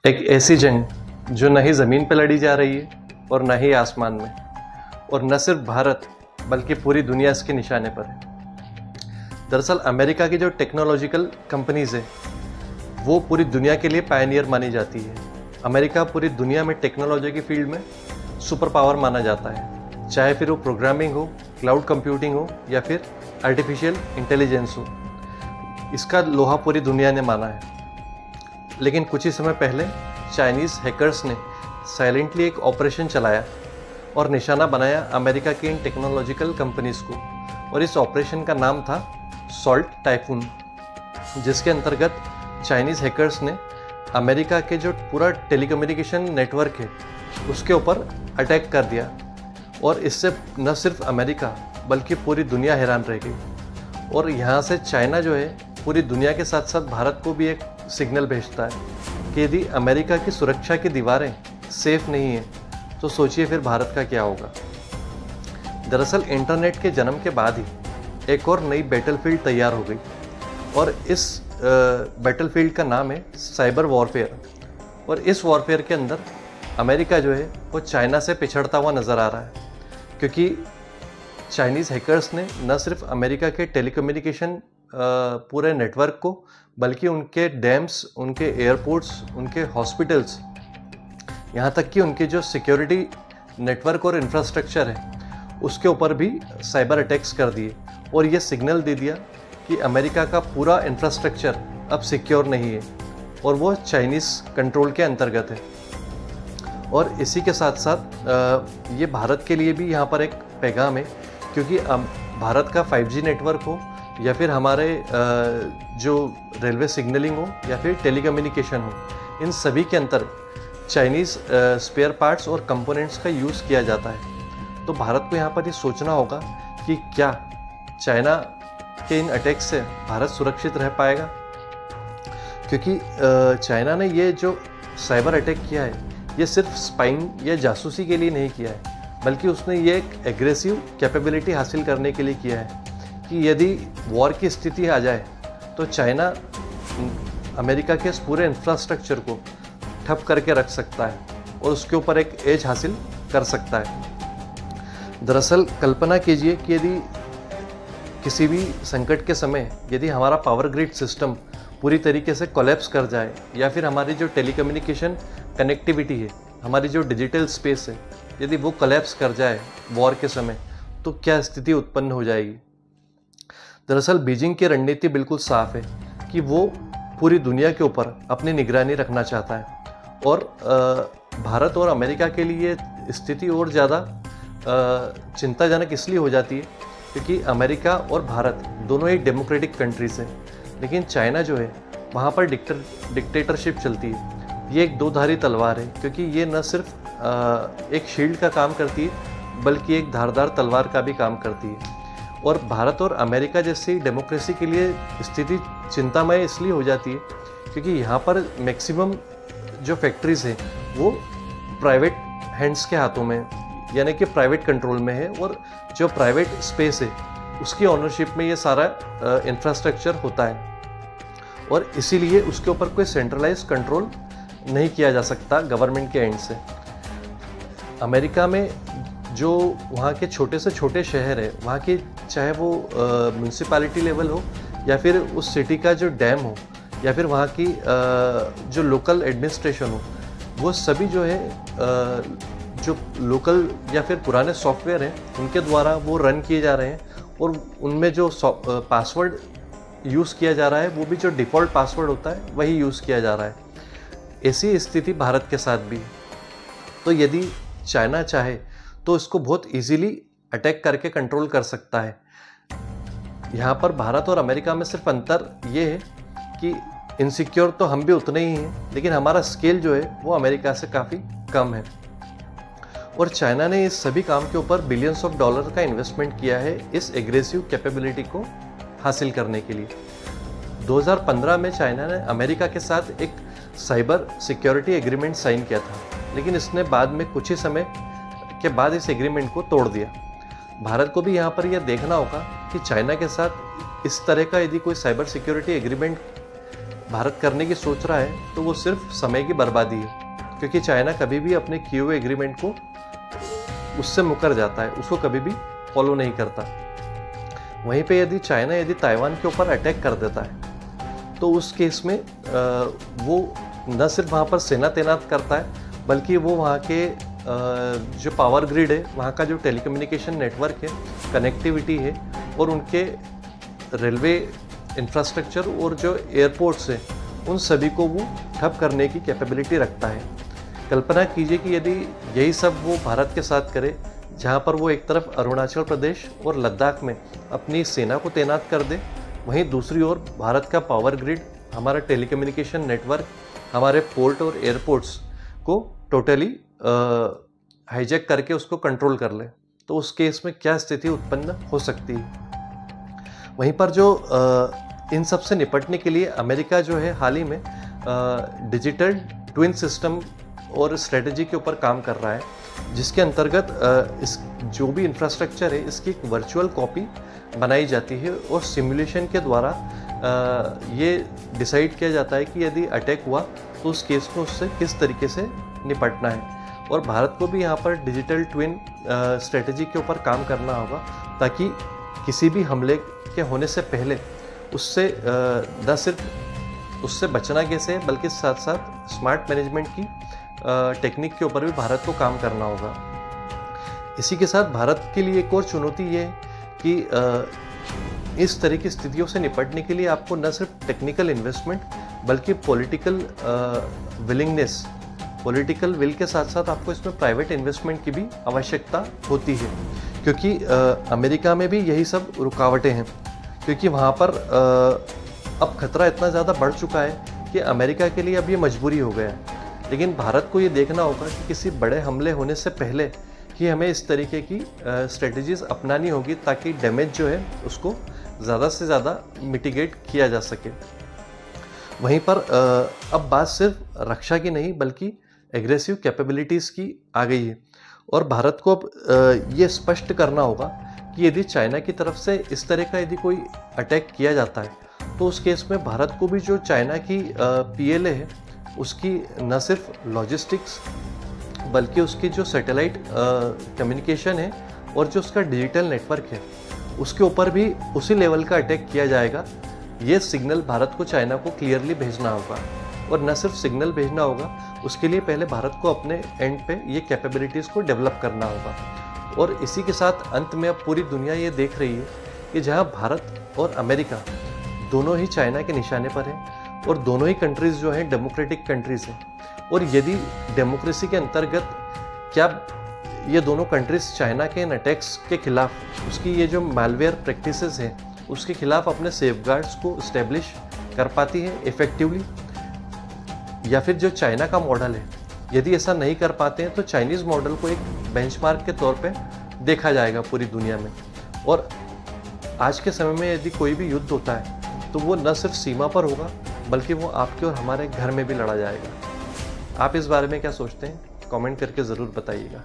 एक ऐसी जंग जो न ही ज़मीन पर लड़ी जा रही है और न ही आसमान में, और न सिर्फ भारत बल्कि पूरी दुनिया इसके निशाने पर है। दरअसल अमेरिका की जो टेक्नोलॉजिकल कंपनीज़ है वो पूरी दुनिया के लिए पायनियर मानी जाती है। अमेरिका पूरी दुनिया में टेक्नोलॉजी की फील्ड में सुपर पावर माना जाता है, चाहे फिर वो प्रोग्रामिंग हो, क्लाउड कंप्यूटिंग हो या फिर आर्टिफिशियल इंटेलिजेंस हो। इसका लोहा पूरी दुनिया ने माना है। लेकिन कुछ ही समय पहले चाइनीज़ हैकर्स ने साइलेंटली एक ऑपरेशन चलाया और निशाना बनाया अमेरिका की इन टेक्नोलॉजिकल कंपनीज़ को, और इस ऑपरेशन का नाम था सॉल्ट टाइफून, जिसके अंतर्गत चाइनीज़ हैकर्स ने अमेरिका के जो पूरा टेलीकम्युनिकेशन नेटवर्क है उसके ऊपर अटैक कर दिया। और इससे न सिर्फ अमेरिका बल्कि पूरी दुनिया हैरान रह गई। और यहाँ से चाइना जो है पूरी दुनिया के साथ साथ भारत को भी एक सिग्नल भेजता है कि यदि अमेरिका की सुरक्षा की दीवारें सेफ नहीं है तो सोचिए फिर भारत का क्या होगा। दरअसल इंटरनेट के जन्म के बाद ही एक और नई बैटलफील्ड तैयार हो गई, और इस बैटलफील्ड का नाम है साइबर वॉरफेयर। और इस वॉरफेयर के अंदर अमेरिका जो है वो चाइना से पिछड़ता हुआ नज़र आ रहा है, क्योंकि चाइनीज़ हैकर्स ने न सिर्फ अमेरिका के टेलीकम्युनिकेशन पूरे नेटवर्क को, बल्कि उनके डैम्स, उनके एयरपोर्ट्स, उनके हॉस्पिटल्स, यहाँ तक कि उनके जो सिक्योरिटी नेटवर्क और इंफ्रास्ट्रक्चर है उसके ऊपर भी साइबर अटैक्स कर दिए। और ये सिग्नल दे दिया कि अमेरिका का पूरा इंफ्रास्ट्रक्चर अब सिक्योर नहीं है और वो चाइनीज़ कंट्रोल के अंतर्गत है। और इसी के साथ साथ ये भारत के लिए भी यहाँ पर एक पैगाम है, क्योंकि भारत का 5G नेटवर्क हो या फिर हमारे जो रेलवे सिग्नलिंग हो या फिर टेलीकम्युनिकेशन हो, इन सभी के अंतर चाइनीज़ स्पेयर पार्ट्स और कंपोनेंट्स का यूज़ किया जाता है। तो भारत को यहाँ पर ये सोचना होगा कि क्या चाइना के इन अटैक से भारत सुरक्षित रह पाएगा, क्योंकि चाइना ने ये जो साइबर अटैक किया है ये सिर्फ स्पाइंग या जासूसी के लिए नहीं किया है, बल्कि उसने ये एक एग्रेसिव कैपेबिलिटी हासिल करने के लिए किया है कि यदि वॉर की स्थिति आ जाए तो चाइना अमेरिका के इस पूरे इंफ्रास्ट्रक्चर को ठप करके रख सकता है और उसके ऊपर एक एज हासिल कर सकता है। दरअसल कल्पना कीजिए कि यदि किसी भी संकट के समय यदि हमारा पावर ग्रिड सिस्टम पूरी तरीके से कोलैप्स कर जाए, या फिर हमारी जो टेलीकम्युनिकेशन कनेक्टिविटी है, हमारी जो डिजिटल स्पेस है, यदि वो कोलैप्स कर जाए वॉर के समय, तो क्या स्थिति उत्पन्न हो जाएगी। दरअसल बीजिंग की रणनीति बिल्कुल साफ है कि वो पूरी दुनिया के ऊपर अपनी निगरानी रखना चाहता है, और भारत और अमेरिका के लिए स्थिति और ज़्यादा चिंताजनक इसलिए हो जाती है क्योंकि अमेरिका और भारत दोनों ही डेमोक्रेटिक कंट्रीज हैं, लेकिन चाइना जो है वहाँ पर डिक्टेटरशिप चलती है। ये एक दो-धारी तलवार है, क्योंकि ये न सिर्फ एक शील्ड का काम करती है बल्कि एक धारदार तलवार का भी काम करती है। और भारत और अमेरिका जैसी डेमोक्रेसी के लिए स्थिति चिंतामय इसलिए हो जाती है क्योंकि यहाँ पर मैक्सिमम जो फैक्ट्रीज़ हैं वो प्राइवेट हैंड्स के हाथों में, यानी कि प्राइवेट कंट्रोल में है, और जो प्राइवेट स्पेस है उसकी ऑनरशिप में ये सारा इंफ्रास्ट्रक्चर होता है, और इसीलिए उसके ऊपर कोई सेंट्रलाइज कंट्रोल नहीं किया जा सकता गवर्नमेंट के एंड से। अमेरिका में जो वहाँ के छोटे से छोटे शहर है, वहाँ की चाहे वो म्यूनसिपैलिटी लेवल हो या फिर उस सिटी का जो डैम हो या फिर वहाँ की जो लोकल एडमिनिस्ट्रेशन हो, वो सभी जो है जो लोकल या फिर पुराने सॉफ्टवेयर हैं उनके द्वारा वो रन किए जा रहे हैं, और उनमें जो पासवर्ड यूज़ किया जा रहा है वो भी जो डिफ़ॉल्ट पासवर्ड होता है वही यूज़ किया जा रहा है। ऐसी स्थिति भारत के साथ भी है। तो यदि चाइना चाहे तो इसको बहुत इजीली अटैक करके कंट्रोल कर सकता है। यहाँ पर भारत और अमेरिका में सिर्फ अंतर ये है कि इनसिक्योर तो हम भी उतने ही हैं, लेकिन हमारा स्केल जो है वो अमेरिका से काफ़ी कम है। और चाइना ने इस सभी काम के ऊपर बिलियंस ऑफ डॉलर का इन्वेस्टमेंट किया है इस एग्रेसिव कैपेबिलिटी को हासिल करने के लिए। 2015 में चाइना ने अमेरिका के साथ एक साइबर सिक्योरिटी एग्रीमेंट साइन किया था, लेकिन इसने बाद में कुछ ही समय के बाद इस एग्रीमेंट को तोड़ दिया। भारत को भी यहाँ पर यह देखना होगा कि चाइना के साथ इस तरह का यदि कोई साइबर सिक्योरिटी एग्रीमेंट भारत करने की सोच रहा है तो वो सिर्फ समय की बर्बादी है, क्योंकि चाइना कभी भी अपने किए हुए एग्रीमेंट को उससे मुकर जाता है, उसको कभी भी फॉलो नहीं करता। वहीं पे यदि चाइना यदि ताइवान के ऊपर अटैक कर देता है तो उस केस में वो न सिर्फ वहाँ पर सेना तैनात करता है, बल्कि वो वहाँ के जो पावर ग्रिड है, वहाँ का जो टेलीकम्युनिकेशन नेटवर्क है, कनेक्टिविटी है, और उनके रेलवे इंफ्रास्ट्रक्चर और जो एयरपोर्ट्स हैं, उन सभी को वो ठप करने की कैपेबिलिटी रखता है। कल्पना कीजिए कि यदि यही सब वो भारत के साथ करे, जहाँ पर वो एक तरफ अरुणाचल प्रदेश और लद्दाख में अपनी सेना को तैनात कर दे, वहीं दूसरी ओर भारत का पावर ग्रिड, हमारा टेलीकम्युनिकेशन नेटवर्क, हमारे पोर्ट और एयरपोर्ट्स को टोटली हाईजैक करके उसको कंट्रोल कर ले, तो उस केस में क्या स्थिति उत्पन्न हो सकती है। वहीं पर जो इन सब से निपटने के लिए अमेरिका जो है हाल ही में डिजिटल ट्विन सिस्टम और स्ट्रेटजी के ऊपर काम कर रहा है, जिसके अंतर्गत इस जो भी इंफ्रास्ट्रक्चर है इसकी एक वर्चुअल कॉपी बनाई जाती है और सिमुलेशन के द्वारा ये डिसाइड किया जाता है कि यदि अटैक हुआ तो उस केस में उससे किस तरीके से निपटना है। और भारत को भी यहाँ पर डिजिटल ट्विन स्ट्रेटजी के ऊपर काम करना होगा, ताकि किसी भी हमले के होने से पहले उससे न सिर्फ उससे बचना कैसे है, बल्कि साथ साथ स्मार्ट मैनेजमेंट की टेक्निक के ऊपर भी भारत को काम करना होगा। इसी के साथ भारत के लिए एक और चुनौती ये है कि इस तरह की स्थितियों से निपटने के लिए आपको न सिर्फ टेक्निकल इन्वेस्टमेंट, बल्कि पॉलिटिकल विलिंगनेस, पॉलिटिकल विल के साथ साथ आपको इसमें प्राइवेट इन्वेस्टमेंट की भी आवश्यकता होती है, क्योंकि अमेरिका में भी यही सब रुकावटें हैं। क्योंकि वहाँ पर अब खतरा इतना ज़्यादा बढ़ चुका है कि अमेरिका के लिए अब ये मजबूरी हो गया है। लेकिन भारत को ये देखना होगा कि किसी बड़े हमले होने से पहले ही हमें इस तरीके की स्ट्रेटजीज अपनानी होगी, ताकि डैमेज जो है उसको ज़्यादा से ज़्यादा मिटिगेट किया जा सके। वहीं पर अब बात सिर्फ रक्षा की नहीं, बल्कि एग्रेसिव कैपेबिलिटीज़ की आ गई है, और भारत को अब ये स्पष्ट करना होगा कि यदि चाइना की तरफ से इस तरह का यदि कोई अटैक किया जाता है तो उस केस में भारत को भी जो चाइना की PLA है उसकी न सिर्फ लॉजिस्टिक्स, बल्कि उसकी जो सैटेलाइट कम्युनिकेशन है और जो उसका डिजिटल नेटवर्क है, उसके ऊपर भी उसी लेवल का अटैक किया जाएगा। ये सिग्नल भारत को चाइना को क्लियरली भेजना होगा, और न सिर्फ सिग्नल भेजना होगा, उसके लिए पहले भारत को अपने एंड पे ये कैपेबिलिटीज़ को डेवलप करना होगा। और इसी के साथ अंत में अब पूरी दुनिया ये देख रही है कि जहाँ भारत और अमेरिका दोनों ही चाइना के निशाने पर हैं, और दोनों ही कंट्रीज़ जो हैं डेमोक्रेटिक कंट्रीज़ हैं, और यदि डेमोक्रेसी के अंतर्गत क्या ये दोनों कंट्रीज़ चाइना के इन अटैक्स के खिलाफ, उसकी ये जो मालवेयर प्रैक्टिसेस हैं उसके खिलाफ अपने सेफगार्ड्स को इस्टेब्लिश कर पाती है इफ़ेक्टिवली, या फिर जो चाइना का मॉडल है यदि ऐसा नहीं कर पाते हैं तो चाइनीज़ मॉडल को एक बेंचमार्क के तौर पे देखा जाएगा पूरी दुनिया में। और आज के समय में यदि कोई भी युद्ध होता है तो वो न सिर्फ सीमा पर होगा, बल्कि वो आपके और हमारे घर में भी लड़ा जाएगा। आप इस बारे में क्या सोचते हैं? कमेंट करके ज़रूर बताइएगा।